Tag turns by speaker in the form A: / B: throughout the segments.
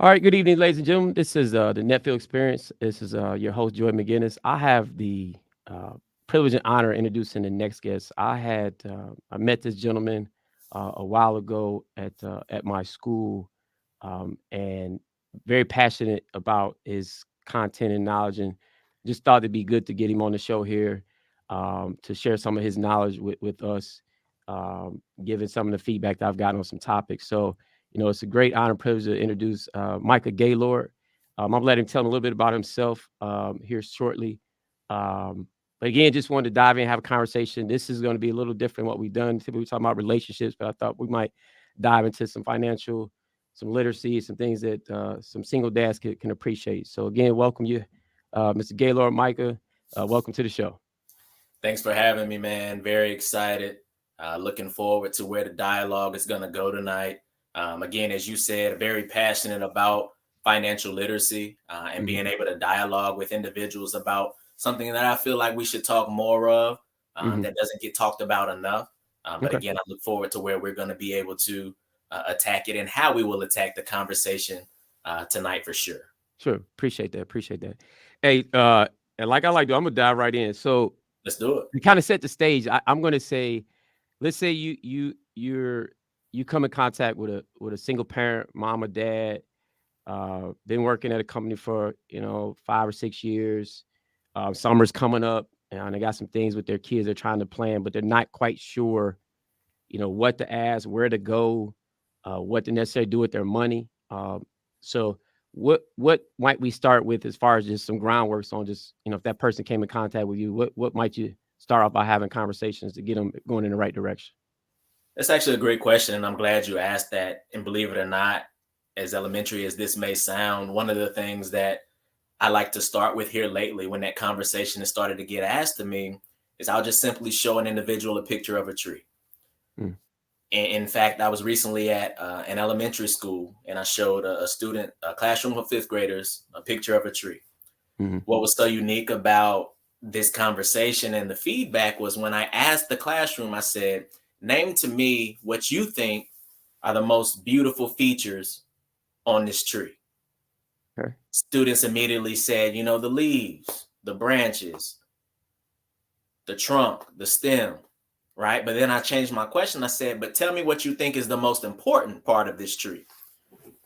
A: All right, good evening, ladies and gentlemen. This is the Netfield Experience. This is your host, Joey McGinnis. I have the uh, privilege and honor of introducing the next guest. I met this gentleman a while ago at my school, and very passionate about his content and knowledge, and just thought it'd be good to get him on the show here to share some of his knowledge with us, given some of the feedback that I've gotten on some topics. So it's a great honor and privilege to introduce Mycah Gaylord. I'll let him tell him a little bit about himself here shortly. But again, just wanted to dive in and have a conversation. This is going to be a little different than what we've done. Typically, we talk about relationships, but I thought we might dive into some financial, some literacy, some things that some single dads can appreciate. So again, welcome you, Mr. Gaylord, Mycah. Welcome to the show.
B: Thanks for having me, man. Very excited. Looking forward to where the dialogue is going to go tonight. Again, as you said, very passionate about financial literacy and being able to dialogue with individuals about something that I feel like we should talk more of that doesn't get talked about enough. But again, I look forward to where we're going to be able to attack it and how we will attack the conversation tonight for sure.
A: Sure. Appreciate that. Hey, and like I like to, I'm gonna dive right in. So
B: Let's do it.
A: to kind of set the stage, I'm gonna say, let's say you come in contact with a single parent, mom or dad, been working at a company for 5 or 6 years. Summer's coming up, and they got some things with their kids they're trying to plan, but they're not quite sure, what to ask, where to go, what to necessarily do with their money. So what might we start with as far as just some groundworks on just if that person came in contact with you, what might you start off by having conversations to get them going in the right direction?
B: That's actually a great question, and I'm glad you asked that. And believe it or not, as elementary as this may sound, one of the things that I like to start with here lately when that conversation has started to get asked to me is I'll just simply show an individual a picture of a tree.
A: Mm.
B: In fact, I was recently at an elementary school and I showed a student, a classroom of fifth graders, a picture of a tree.
A: Mm-hmm.
B: What was so unique about this conversation and the feedback was when I asked the classroom, I said, name to me what you think are the most beautiful features on this tree.
A: Okay.
B: Students immediately said, the leaves, the branches, the trunk, the stem, right? But then I changed my question. I said, but tell me what you think is the most important part of this tree.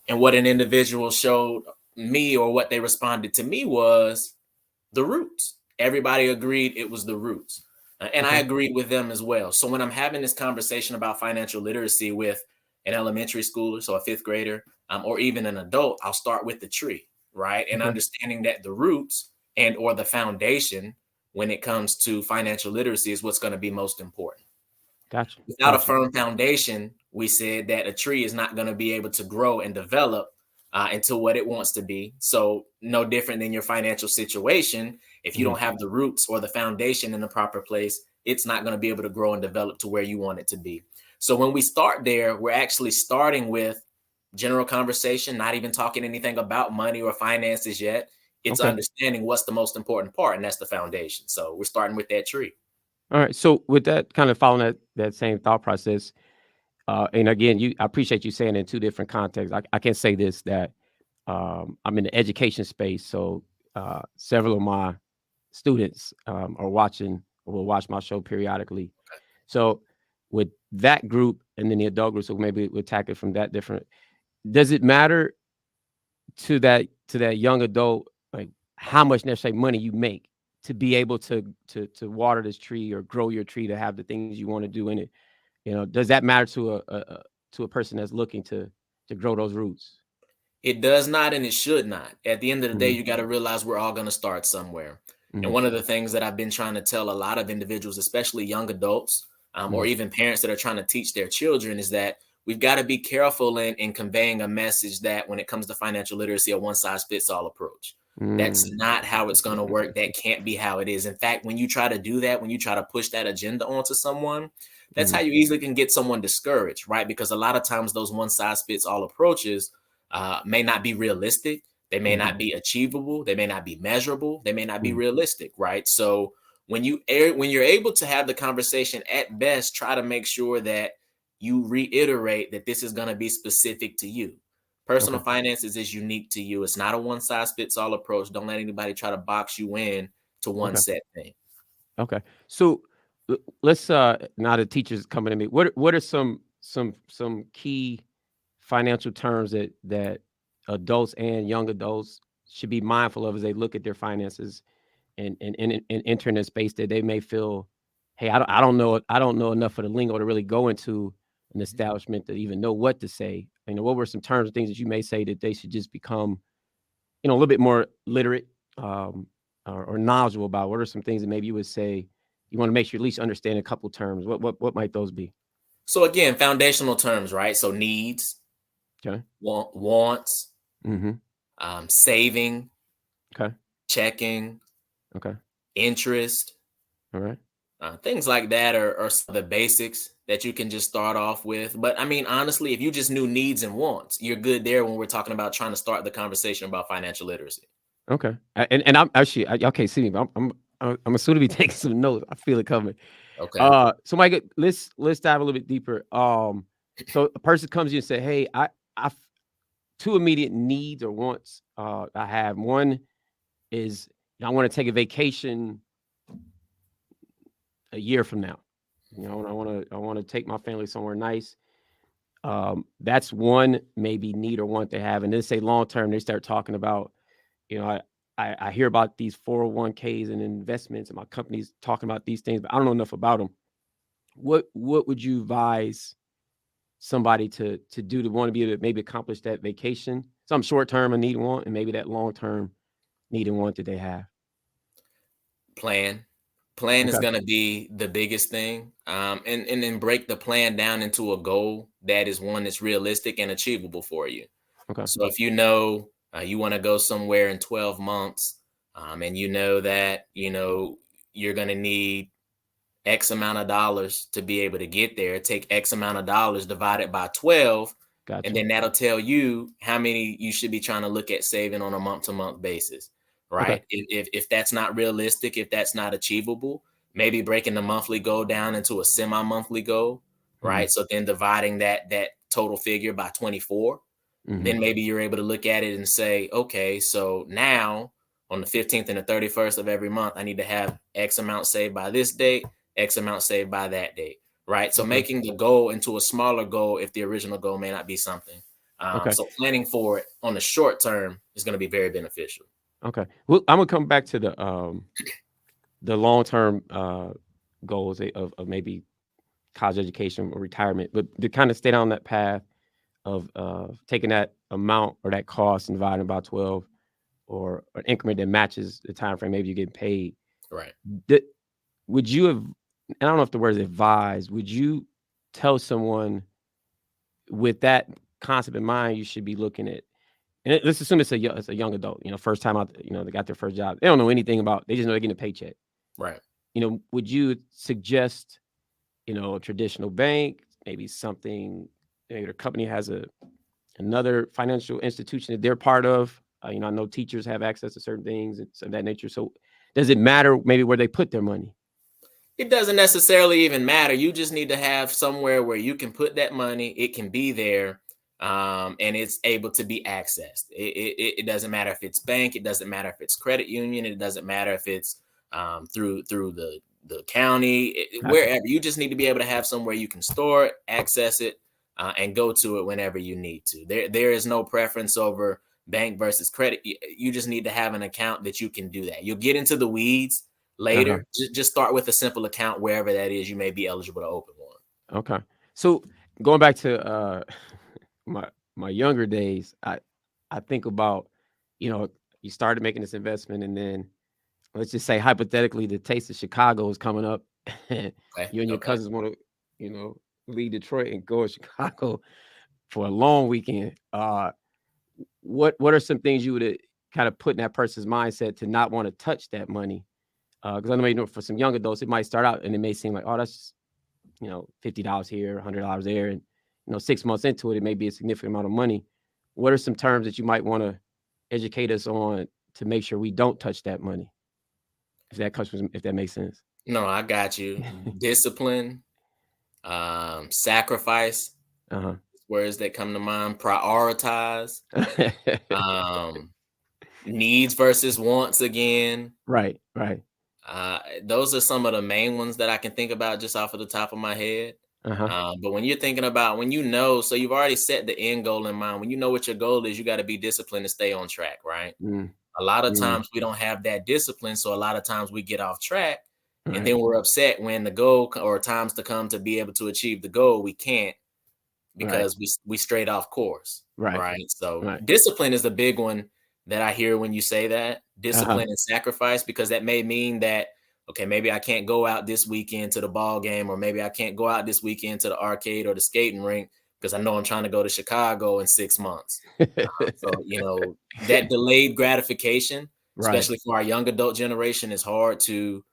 B: And what an individual showed me, or what they responded to me, was the roots. Everybody agreed it was the roots. And I agreed with them as well. So when I'm having this conversation about financial literacy with an elementary schooler, so a fifth grader, or even an adult, I'll start with the tree, right? And understanding that the roots and or the foundation when it comes to financial literacy is what's going to be most important.
A: Gotcha.
B: Without a firm foundation, we said that a tree is not going to be able to grow and develop into what it wants to be. So no different than your financial situation. If you don't have the roots or the foundation in the proper place, it's not going to be able to grow and develop to where you want it to be. So when we start there, we're actually starting with general conversation, not even talking anything about money or finances yet. It's understanding what's the most important part, and that's the foundation. So we're starting with that tree.
A: All right. So with that, kind of following that same thought process, and again, I appreciate you saying in two different contexts. I can say this, that I'm in the education space, so several of my students are watching or will watch my show periodically. So with that group and then the adult group, so maybe we'll tackle it from that different. Does it matter to that young adult, like how much necessary money you make to be able to water this tree or grow your tree to have the things you want to do in it? Does that matter to a person that's looking to grow those roots?
B: It does not, and it should not. At the end of the day, you got to realize we're all going to start somewhere. And one of the things that I've been trying to tell a lot of individuals, especially young adults, or even parents that are trying to teach their children, is that we've got to be careful in conveying a message that when it comes to financial literacy, a one-size-fits-all approach. That's not how it's going to work. That can't be how it is. In fact, when you try to do that, when you try to push that agenda onto someone, that's how you easily can get someone discouraged, right? Because a lot of times those one-size-fits-all approaches may not be realistic. They may not be achievable. They may not be measurable. They may not be realistic, right? So when you're able to have the conversation, at best, try to make sure that you reiterate that this is going to be specific to you. Personal
A: Okay.
B: finances is unique to you. It's not a one size fits all approach. Don't let anybody try to box you in to one
A: Okay.
B: set thing.
A: Okay. So let's now the teachers coming to me. What are some key financial terms that adults and young adults should be mindful of as they look at their finances and enter in a space that they may feel, hey, I don't know enough of the lingo to really go into an establishment to even know what to say. What were some terms and things that you may say that they should just become, a little bit more literate, um, or knowledgeable about? What are some things that maybe you would say you want to make sure you at least understand a couple terms? What might those be?
B: So again, foundational terms, right? So needs,
A: Okay.
B: wants,
A: Mm-hmm.
B: saving,
A: Okay.
B: checking,
A: Okay.
B: interest,
A: All right.
B: things like that are some of the basics that you can just start off with. But I mean, honestly, if you just knew needs and wants, you're good there when we're talking about trying to start the conversation about financial literacy.
A: Okay. And I'm actually, y'all can't see me, but I'm assuming to be taking some notes. I feel it coming.
B: Okay.
A: So Micah, let's dive a little bit deeper. So a person comes to you and say, "Hey, I two immediate needs or wants I have. One is I want to take a vacation a year from now. I want to take my family somewhere nice. That's one maybe need or want they have. And then say long term, they start talking about, you know, I hear about these 401ks and investments, and my company's talking about these things, but I don't know enough about them. What would you advise somebody to do to want to be able to maybe accomplish that vacation? Some short term a need and want, and maybe that long term need and want that they have.
B: Plan. Plan is
A: Okay.
B: going to be the biggest thing. And then break the plan down into a goal that is one that's realistic and achievable for you.
A: Okay.
B: So if you know you want to go somewhere in 12 months, and you know that, you're going to need X amount of dollars to be able to get there, take X amount of dollars divided by 12, and
A: Gotcha.
B: then that'll tell you how many you should be trying to look at saving on a month to month basis,
A: Okay.
B: right? If that's not realistic, if that's not achievable, maybe breaking the monthly goal down into a semi-monthly goal,
A: Hmm.
B: right? So then dividing that total figure by 24,
A: Hmm.
B: then maybe you're able to look at it and say, okay, so now on the 15th and the 31st of every month, I need to have X amount saved by this date, X amount saved by that date, right? So
A: Okay.
B: making the goal into a smaller goal if the original goal may not be something.
A: Okay.
B: So planning for it on the short term is going to be very beneficial.
A: Okay. Well, I'm gonna come back to the long term goals of maybe college education or retirement, but to kind of stay down that path of taking that amount or that cost and dividing by 12, or an increment that matches the time frame maybe you get paid.
B: Right.
A: That would you have, and I don't know if the word is advised, would you tell someone with that concept in mind you should be looking at, and let's assume it's a young adult, first time out, they got their first job. They don't know anything about, they just know they're getting a paycheck.
B: Right.
A: Would you suggest, a traditional bank, maybe something, their company has another financial institution that they're part of? I know teachers have access to certain things and of that nature. So does it matter maybe where they put their money?
B: It doesn't necessarily even matter. You just need to have somewhere where you can put that money. It can be there, and it's able to be accessed. It doesn't matter if it's bank. It doesn't matter if it's credit union. It doesn't matter if it's through the county.
A: Gotcha.
B: Wherever, you just need to be able to have somewhere you can store it, access it, and go to it whenever you need to. There is no preference over bank versus credit. You just need to have an account that you can do that. You'll get into the weeds
A: Uh-huh.
B: later. Just start with a simple account wherever that is. You may be eligible to open one.
A: Okay. So going back to my my younger days, I think about, you started making this investment, and then let's just say hypothetically the taste of Chicago is coming up.
B: Okay.
A: You and your
B: Okay.
A: cousins want to, leave Detroit and go to Chicago for a long weekend. What are some things you would kind of put in that person's mindset to not want to touch that money? Because I know, for some young adults, it might start out and it may seem like, oh, that's, $50 here, $100 there, and 6 months into it, it may be a significant amount of money. What are some terms that you might want to educate us on to make sure we don't touch that money? If that makes sense.
B: No, I got you. Discipline, sacrifice
A: Uh huh.
B: is words that come to mind: prioritize, um, needs versus wants again.
A: Right, right.
B: Those are some of the main ones that I can think about just off of the top of my head.
A: Uh-huh.
B: But when you're thinking about, when you know, so you've already set the end goal in mind. When you know what your goal is, you got to be disciplined to stay on track, right?
A: Mm,
B: A lot of
A: mm,
B: times we don't have that discipline, so a lot of times we get off track, and
A: right,
B: then we're upset when the goal or times to come to be able to achieve the goal, we can't,
A: right,
B: because we strayed off course,
A: right,
B: right? So
A: right.
B: discipline is the big one that I hear when you say that,
A: Uh-huh.
B: discipline and sacrifice, because that may mean that, okay, maybe I can't go out this weekend to the ball game, or maybe I can't go out this weekend to the arcade or the skating rink because I know I'm trying to go to Chicago in 6 months. So, that delayed gratification,
A: Right.
B: especially for our young adult generation, is hard to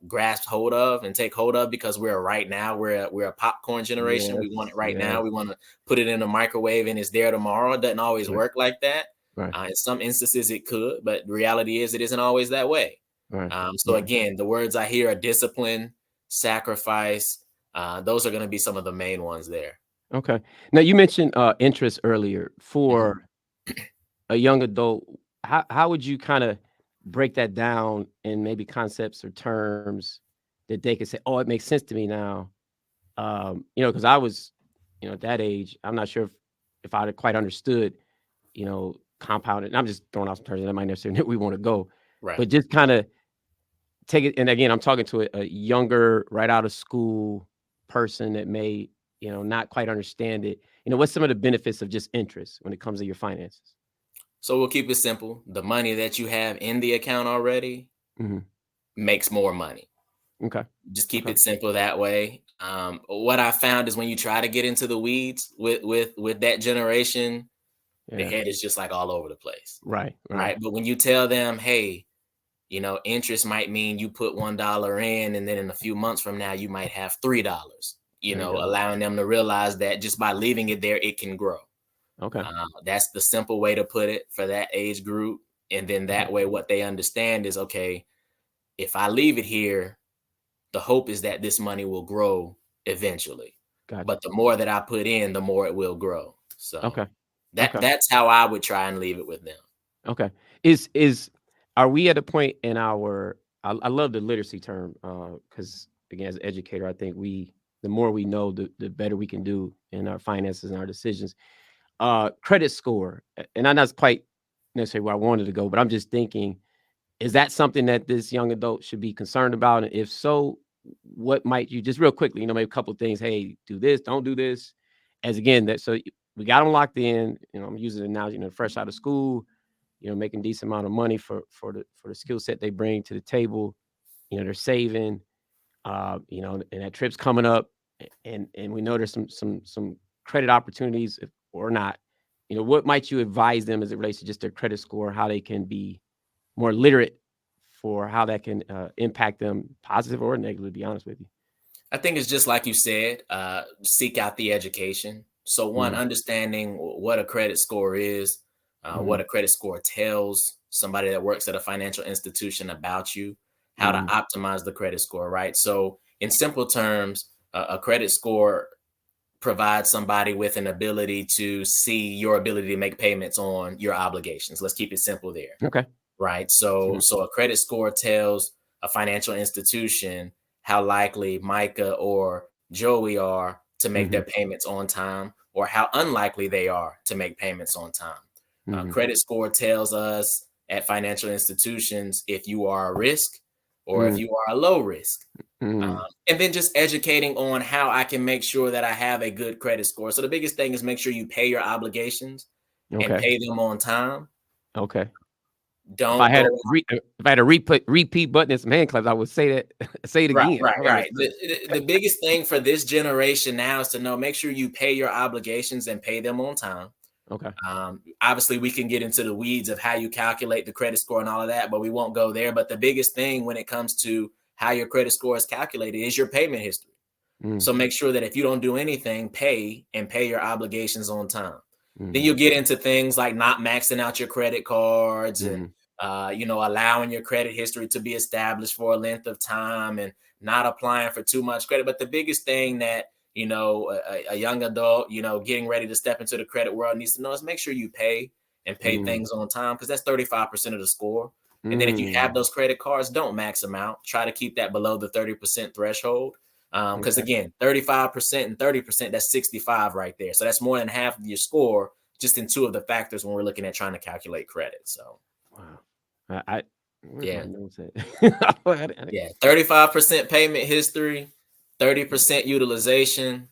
B: grasp hold of and take hold of, because we're right now, we're a popcorn generation. We want
A: Yes,
B: it right now.
A: yes.
B: We want to put it in the microwave and it's there tomorrow. It doesn't always
A: Right,
B: work like that.
A: right,
B: In some instances it could, but the reality is it isn't always that way.
A: right,
B: So
A: right.
B: again, the words I hear are discipline, sacrifice. Those are going to be some of the main ones there.
A: Okay. Now you mentioned, interest earlier.
B: Mhm.
A: For a young adult, how would you kinda break that down in maybe concepts or terms that they could say, "Oh, it makes sense to me now." Because I was, at that age, I'm not sure if I'd quite understood, compounded, and I'm just throwing out some terms that might necessarily we wanna go,
B: Right.
A: but just kinda take it, and again, I'm talking to a younger, right out of school person that may, not quite understand it. What's some of the benefits of just interest when it comes to your finances?
B: So we'll keep it simple. The money that you have in the account already
A: Mhm.
B: makes more money.
A: Okay.
B: Just keep
A: Okay.
B: it simple that way. What I found is when you try to get into the weeds with that generation, the
A: Yeah.
B: head is just like all over the place,
A: Right, right.
B: right? But when you tell them, hey, interest might mean you put $1 in, and then in a few months from now, you might have $3,
A: There you go.
B: allowing them to realize that just by leaving it there, it can grow.
A: Okay.
B: That's the simple way to put it for that age group. And then
A: Okay.
B: that way, what they understand is, okay, if I leave it here, the hope is that this money will grow eventually.
A: Gotcha.
B: But the more that I put in, the more it will grow. So
A: Okay.
B: that
A: Okay.
B: that's how I would try and leave it with them.
A: Okay. Is Are we at a point in our, I love the literacy term, because again, as an educator, I think the more we know, the better we can do in our finances and our decisions. Credit score, and I know it's quite necessarily where I wanted to go, but I'm just thinking, is that something that this young adult should be concerned about? And if so, what might you, just real quickly, maybe a couple of things, hey, do this, don't do this. As again, that, so we got them locked in, I'm using it now, fresh out of school, making decent amount of money for the skill set they bring to the table. They're saving, and that trip's coming up, and we know there's some credit opportunities, or not. What might you advise them as it relates to just their credit score, how they can be more literate for how that can impact them, positive or negatively, to be honest with you.
B: I think it's just like you said, seek out the education. So one,
A: Mm,
B: understanding what a credit score is, what
A: mhm,
B: a credit score tells somebody that works at a financial institution about you, how to
A: mhm,
B: optimize the credit score, right? So in simple terms, a credit score provide somebody with an ability to see your ability to make payments on your obligations. Let's keep it simple there,
A: okay.
B: right? So
A: Mhm,
B: a credit score tells a financial institution how likely Mycah or Joey are to make their
A: mhm,
B: payments on time, or how unlikely they are to make payments on time.
A: mhm,
B: Credit score tells us at financial institutions if you are a risk or if
A: mm,
B: you are a low risk.
A: mm,
B: And then just educating on how I can make sure that I have a good credit score. So the biggest thing is make sure you pay your obligations and
A: okay.
B: pay them on time.
A: Okay. If I
B: Don't
A: had a
B: go
A: if I had a repeat button and some hand claps, I would say that say it
B: right,
A: again.
B: right,
A: Okay,
B: right.
A: understood.
B: The biggest thing for this generation now is to know, make sure you pay your obligations and pay them on time.
A: Okay.
B: Obviously, we can get into the weeds of how you calculate the credit score and all of that, but we won't go there. But the biggest thing when it comes to how your credit score is calculated is your payment history.
A: Mm,
B: So make sure that if you don't do anything, pay your obligations on time. Then
A: mhm,
B: you'll get into things like not maxing out your credit cards, and
A: mhm,
B: allowing your credit history to be established for a length of time, and not applying for too much credit. But the biggest thing that a young adult, getting ready to step into the credit world needs to know is make sure you pay and pay things on time, because that's 35% of the score. And then if you have those credit cards, don't max them out. Try to keep that below the 30% threshold. Because again, 35% and 30%, that's 65 right there. So that's more than half of your score just in two of the factors when we're looking at trying to calculate credit. So,
A: wow. Where's my
B: yeah.
A: notes at?
B: Yeah. 35% payment history, 30% utilization,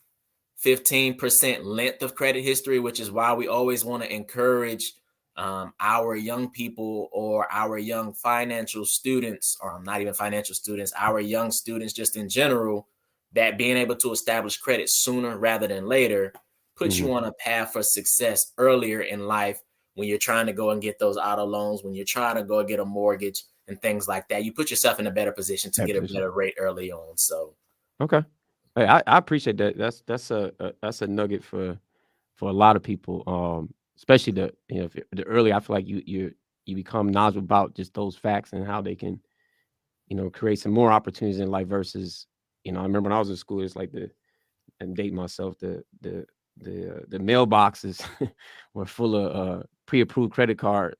B: 15% length of credit history, which is why we always want to encourage our young people or our young financial students, or not even financial students, our young students just in general, that being able to establish credit sooner rather than later puts you on a path for success earlier in life when you're trying to go and get those auto loans, when you're trying to go get a mortgage and things like that. You put yourself in a better position to get a
A: Position.
B: better rate early on. So,
A: Okay. Hey, I appreciate that. That's a nugget for a lot of people. Especially if the early, I feel like you become knowledgeable about just those facts and how they can, create some more opportunities in life versus, I remember when I was in school, it's like and date myself, the mailboxes were full of pre-approved credit card